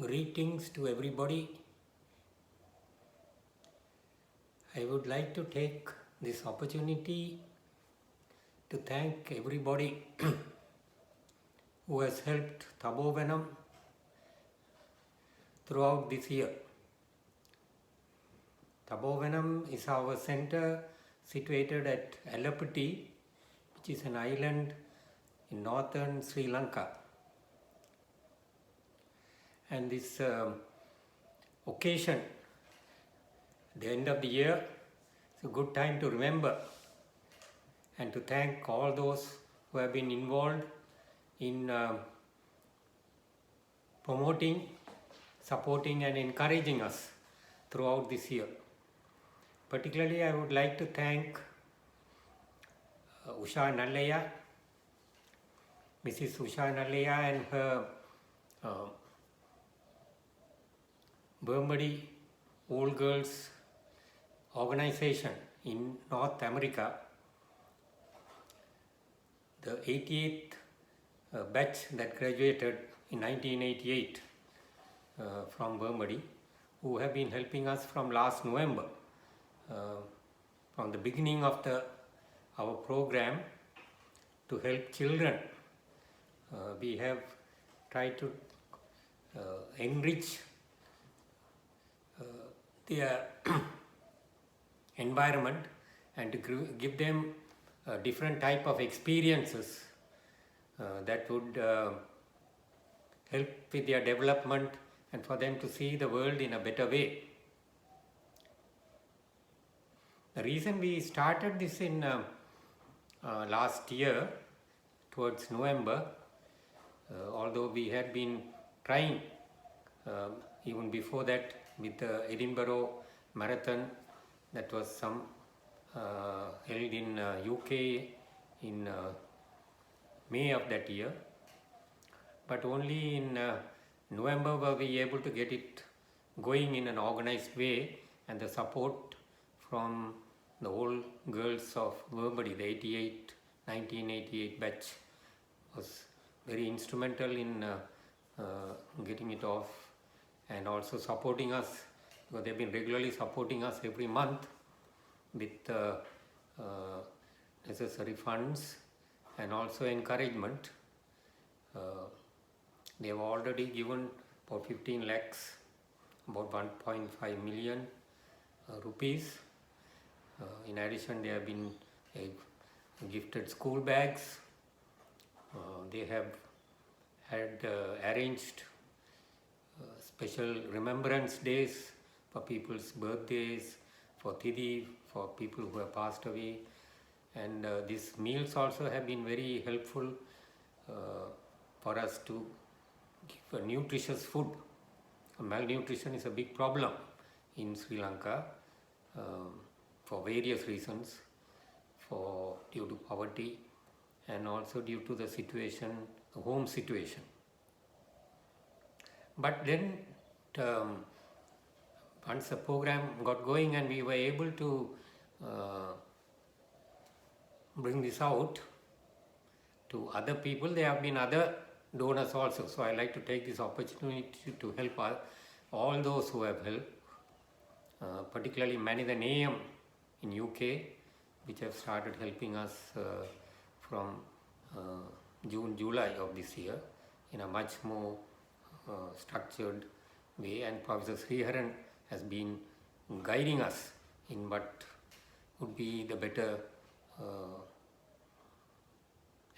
Greetings to everybody. I would like to take this opportunity to thank everybody who has helped Thapovanam throughout this year. Thapovanam is our center situated at Alapati, which is an island in northern Sri Lanka. And this occasion, the end of the year, it's a good time to remember and to thank all those who have been involved in promoting, supporting and encouraging us throughout this year. Particularly, I would like to thank Usha Nallaya, Mrs. Usha Nallaya and her Burmadi Old Girls organization in North America, the 88th batch that graduated in 1988 from Burmadi, who have been helping us from last November. From the beginning of our program to help children, we have tried to enrich their environment and to give them different type of experiences that would help with their development and for them to see the world in a better way. The reason we started this in last year towards November, although we had been trying even before that with the Edinburgh Marathon that was held in UK in May of that year, but only in November were we able to get it going in an organized way, and the support from the old girls of Burmadi, the 1988 batch, was very instrumental in getting it off and also supporting us, because they've been regularly supporting us every month with necessary funds and also encouragement. They have already given about 15 lakhs, about 1.5 million rupees. In addition, they have been gifted school bags. They have had arranged special remembrance days for people's birthdays, for Thidi, for people who have passed away. And these meals also have been very helpful for us to give nutritious food. Malnutrition is a big problem in Sri Lanka for various reasons, due to poverty and also due to the situation, the home situation. But then once the program got going and we were able to bring this out to other people, there have been other donors also. So I like to take this opportunity to help all those who have helped, particularly Manidan AM in UK, which have started helping us from June, July of this year in a much more structured way, and Professor Sriharan has been guiding us in what would be the better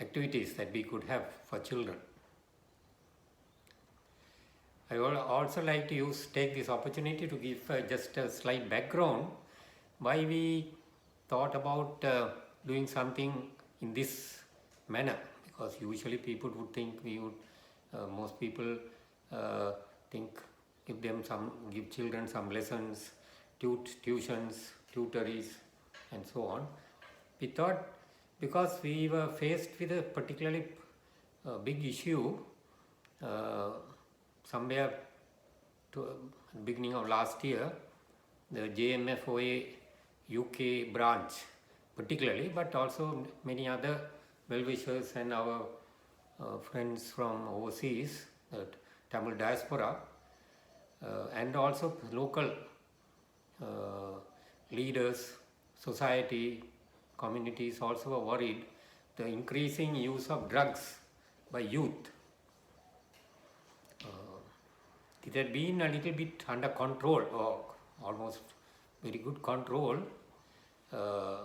activities that we could have for children. I would also like to take this opportunity to give just a slight background why we thought about doing something in this manner, because usually people would think most people think give children some lessons, tuitions, tutories and so on. We thought, because we were faced with a particularly big issue somewhere to the beginning of last year, the JMFOA UK branch particularly, but also many other well-wishers and our friends from overseas, the Tamil diaspora, and also local uh, leaders, society, communities also were worried the increasing use of drugs by youth. It had been a little bit under control, or almost very good control, uh,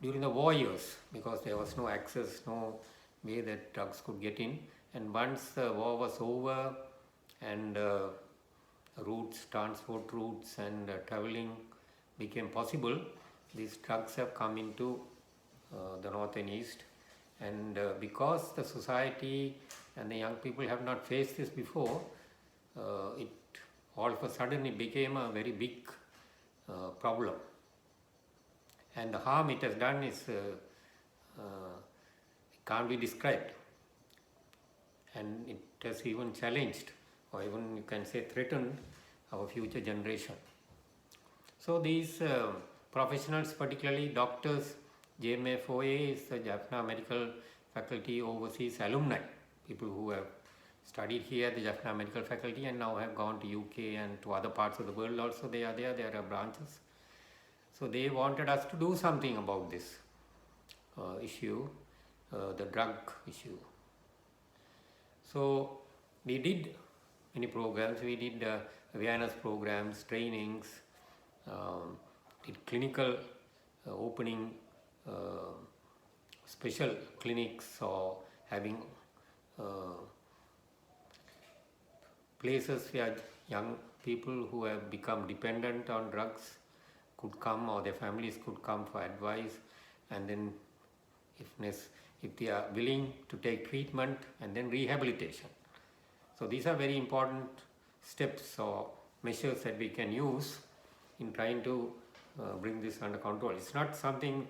during the war years, because there was no access, no way that drugs could get in. And once the war was over and routes, transport routes and traveling became possible, these drugs have come into the north and east. And because the society and the young people have not faced this before, it all of a sudden it became a very big problem. And the harm it has done is can't be described. And it has even challenged, or even you can say threatened, our future generation. So these professionals, particularly doctors, JMFOA is the Jaffna Medical Faculty Overseas alumni, people who have studied here at the Jaffna Medical Faculty and now have gone to UK and to other parts of the world also. They are there, there are branches. So they wanted us to do something about this issue, the drug issue. So we did many programs. We did awareness programs, trainings, did clinical opening special clinics, or having places where young people who have become dependent on drugs could come, or their families could come for advice, and then if they are willing to take treatment, and then rehabilitation. So these are very important steps or measures that we can use in trying to bring this under control. It's not something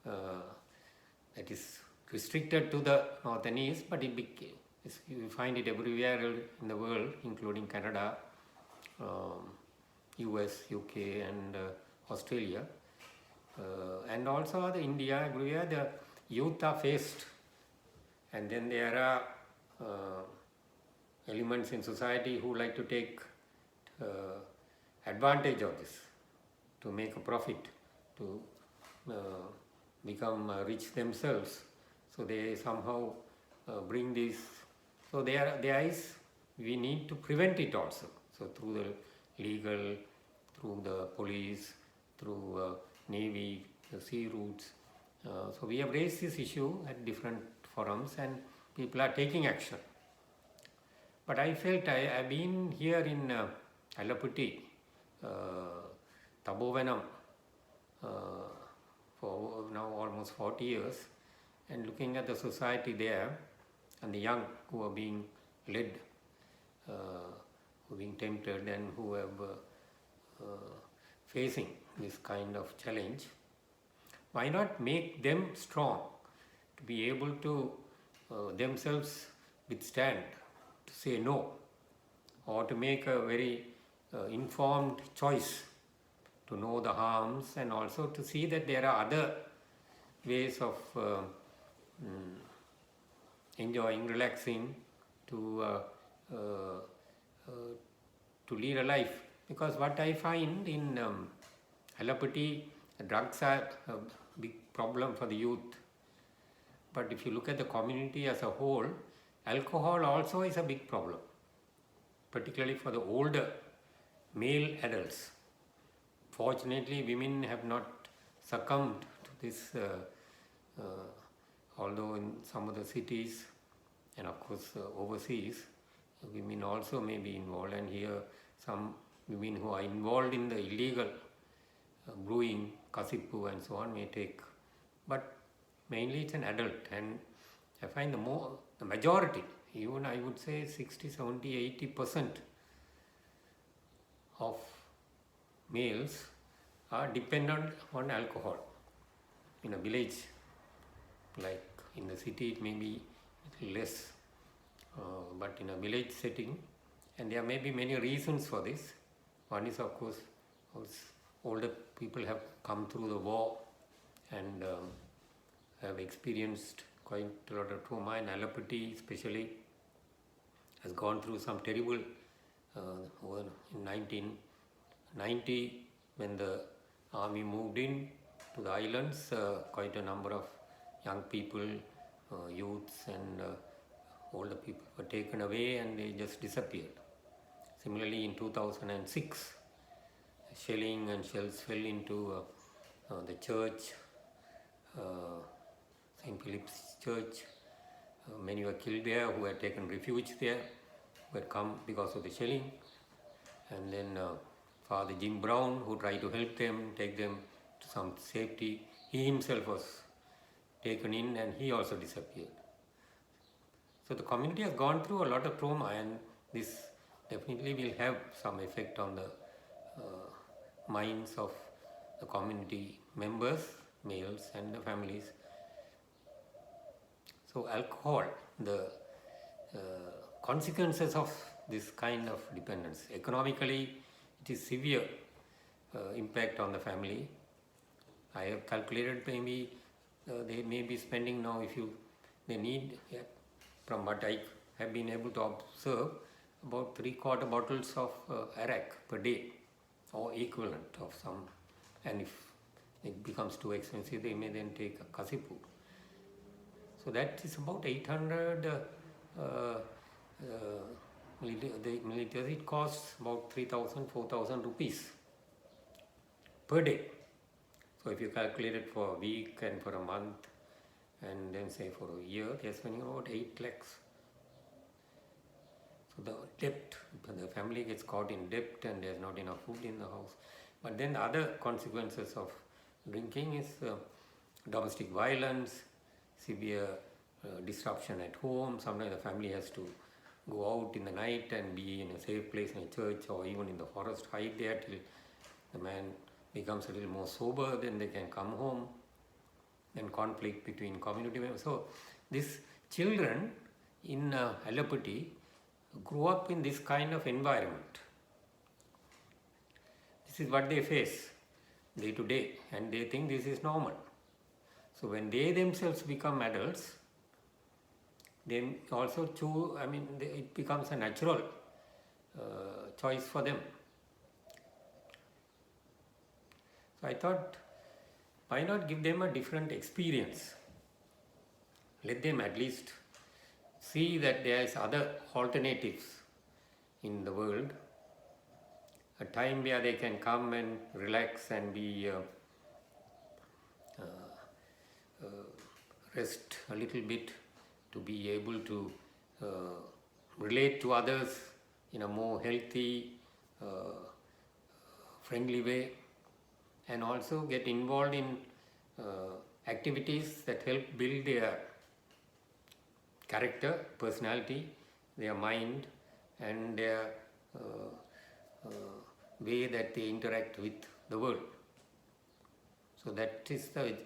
that is restricted to the north and east, but you find it everywhere in the world, including Canada, US, UK and Australia, and also the India. Everywhere the youth are faced, and then there are elements in society who like to take advantage of this to make a profit, to become rich themselves. So they somehow bring this. So we need to prevent it also. So through the legal, through the police, through Navy, the sea routes. So we have raised this issue at different forums, and people are taking action. But I felt I've been here in Alapati, Thapovanam, for now almost 40 years, and looking at the society there and the young who are being led, who are being tempted, and who have facing this kind of challenge. Why not make them strong to be able to themselves withstand, to say no, or to make a very informed choice, to know the harms, and also to see that there are other ways of enjoying, relaxing, to lead a life. Because what I find in Alapati, drugs are a big problem for the youth. But if you look at the community as a whole, alcohol also is a big problem, particularly for the older male adults. Fortunately, women have not succumbed to this, although in some of the cities and of course overseas, women also may be involved, and here some women who are involved in the illegal brewing, kasipu and so on may take, but mainly it's an adult. And I find the majority, even I would say 60, 70, 80% of males are dependent on alcohol. In a village, like in the city, it may be less, but in a village setting, and there may be many reasons for this. One is, of course, older people have come through the war and have experienced quite a lot of trauma, and Alapati especially has gone through some terrible in 1990, when the army moved in to the islands, quite a number of young people, youths and older people were taken away and they just disappeared. Similarly, in 2006, shelling and shells fell into the church, St. Philip's Church. Many were killed there who had taken refuge there, who had come because of the shelling. And then Father Jim Brown, who tried to help them, take them to some safety, he himself was taken in and he also disappeared. So the community has gone through a lot of trauma, and this definitely will have some effect on the minds of the community members, males and the families. So alcohol, the consequences of this kind of dependence. Economically, it is severe impact on the family. I have calculated maybe they may be spending now, they need, from what I have been able to observe, about 3/4 bottles of arak per day or equivalent of some, and if it becomes too expensive they may then take a kasipu. So that is about 800 the military, it costs about 3,000, 4,000 rupees per day. So if you calculate it for a week and for a month and then say for a year, they are spending about 8 lakhs. So the debt, the family gets caught in debt and there's not enough food in the house. But then the other consequences of drinking is domestic violence, severe disruption at home. Sometimes the family has to go out in the night and be in a safe place in a church or even in the forest, hide there till the man becomes a little more sober, then they can come home. Then conflict between community members. So these children in Allapatti grew up in this kind of environment. This is what they face day to day and they think this is normal. So when they themselves become adults, then also it becomes a natural choice for them. So I thought, why not give them a different experience? Let them at least see that there is other alternatives in the world, a time where they can come and relax and be rest a little bit, to be able to relate to others in a more healthy, friendly way, and also get involved in activities that help build their character, personality, their mind and their way that they interact with the world. So that is the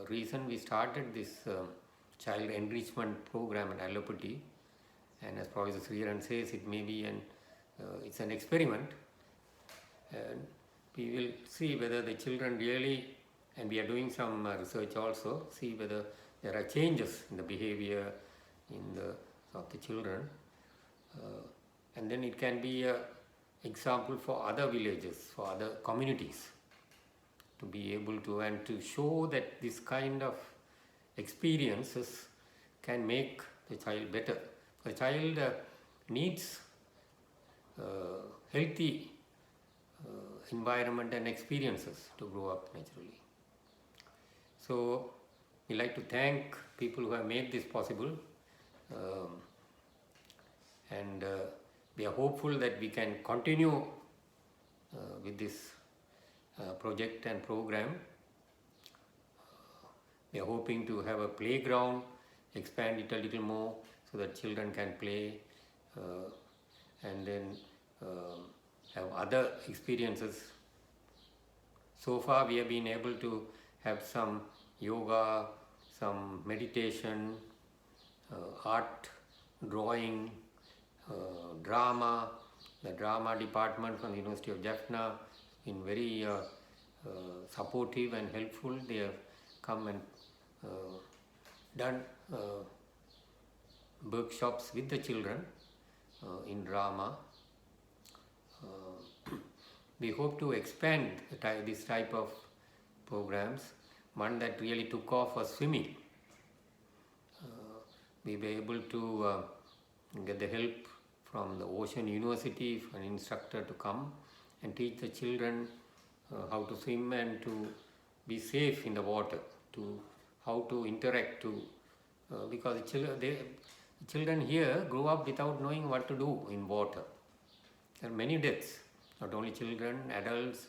reason we started this child enrichment program at Allapatti, and as Professor Sriharan says, it may be it's an experiment, and we will see whether the children really, and we are doing some research also, see whether there are changes in the behavior of the children, and then it can be an example for other villages, for other communities, to be able to, and to show that this kind of experiences can make the child better. The child needs healthy environment and experiences to grow up naturally. So we like to thank people who have made this possible, and we are hopeful that we can continue with this project and program. We are hoping to have a playground, expand it a little more so that children can play, and then have other experiences. So far we have been able to have some yoga, some meditation, art, drawing, drama. The drama department from the University of Jaffna been very supportive and helpful. They have come and done workshops with the children in drama, we hope to expand this type of programs. One that really took off was swimming. We were able to get the help from the Ocean University for an instructor to come and teach the children how to swim and to be safe in the water, to how to interact to because the children here grow up without knowing what to do in water. There are many deaths, not only children, adults,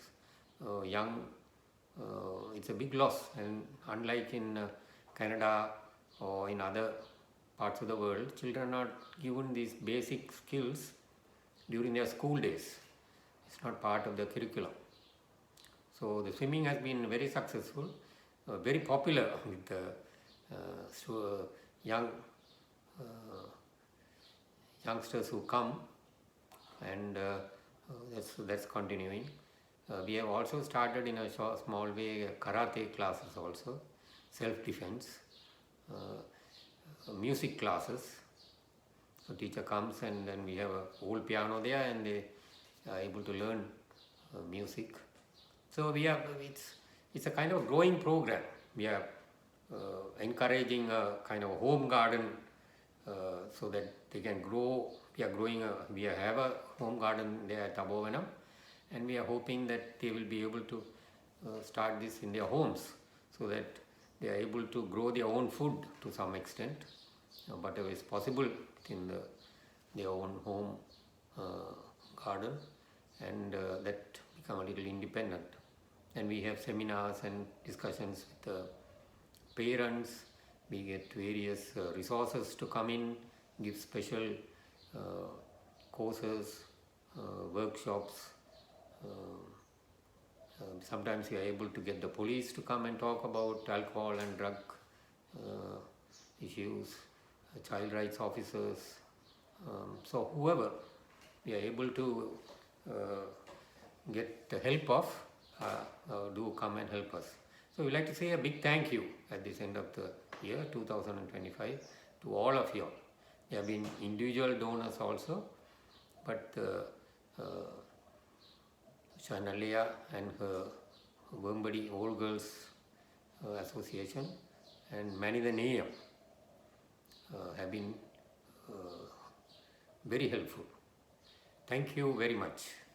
young. It's a big loss, and unlike in Canada or in other parts of the world, children are given these basic skills during their school days. It's not part of the curriculum. So the swimming has been very successful, very popular with the young youngsters who come, and that's continuing. We have also started in a small way karate classes also, self-defense, music classes. So teacher comes and then we have a old piano there and they are able to learn music. So it's a kind of growing program. We are encouraging a kind of home garden so that they can grow. We have a home garden there at Thapovanam, and we are hoping that they will be able to start this in their homes so that they are able to grow their own food to some extent, whatever is possible within their own home garden, and that become a little independent. And we have seminars and discussions with the parents. We get various resources to come in, give special courses, workshops. Sometimes we are able to get the police to come and talk about alcohol and drug issues, child rights officers. So whoever we are able to get the help of, do come and help us. So we'd like to say a big thank you at this end of the year 2025 to all of you all. There have been individual donors also, but Shanalea and her Wembadi Old Girls Association and Manida Neyam have been very helpful. Thank you very much.